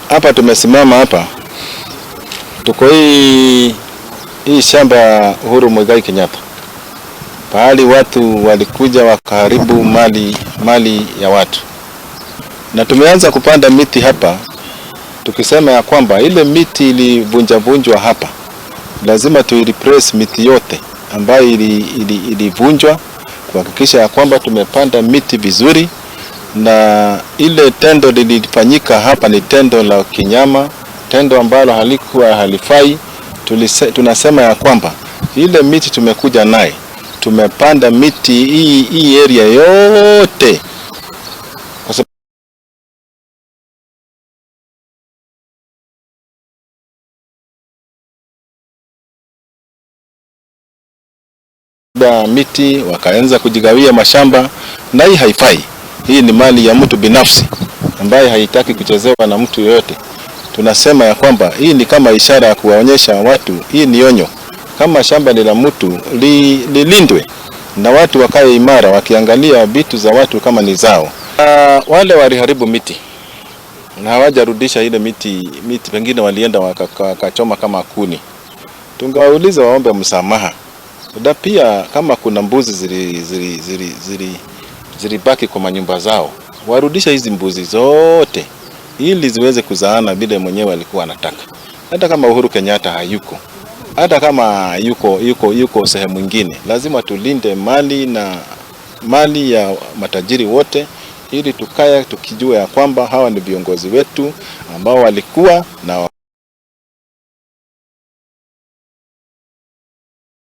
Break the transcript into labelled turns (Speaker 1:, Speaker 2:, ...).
Speaker 1: hapa tumesimama hapa, tuko hii shamba ya Uhuru Muigai Kenyataa, pahali watu walikuja wakaharibu mali ya watu, na tumeanza kupanda miti hapa, tukisema ya kwamba ile miti ilivunjwa hapa, lazima replace miti yote ambayo ilivunjwa, kuhakikisha ya kwamba tumepanda miti vizuri. Na ile tendo lilifanyika hapa ni tendo la kinyama, tendo ambalo halifai. Tunasema ya kwamba ile miti tumekuja naye, tumepanda miti hii area yote, kwa sababu miti wakaanza kujigawia mashamba, na hii haifai. Hii ni mali ya mtu binafsi ambaye haitaki kuchezewa na mtu yoyote. Tunasema ya kwamba hii ni kama ishara ya kuwaonyesha watu, hii ni onyo. Kama shamba ni la mtu, lilindwe na watu wakae imara wakiangalia vitu za watu kama ni zao. Wale waliharibu miti na hawajarudisha ile miti, pengine walienda wakachoma kama kuni. Tungewauliza waombe msamaha. Na pia kama kuna mbuzi zilibaki kwa manyumba zao, warudisha hizi mbuzi zote ili ziweze kuzaana vile mwenyewe alikuwa anataka. Hata kama Uhuru Kenyataa hayuko, hata kama yuko sehemu nyingine, lazima tulinde mali ya matajiri wote, ili tukaya tukijua ya kwamba hawa ni viongozi wetu ambao walikuwa na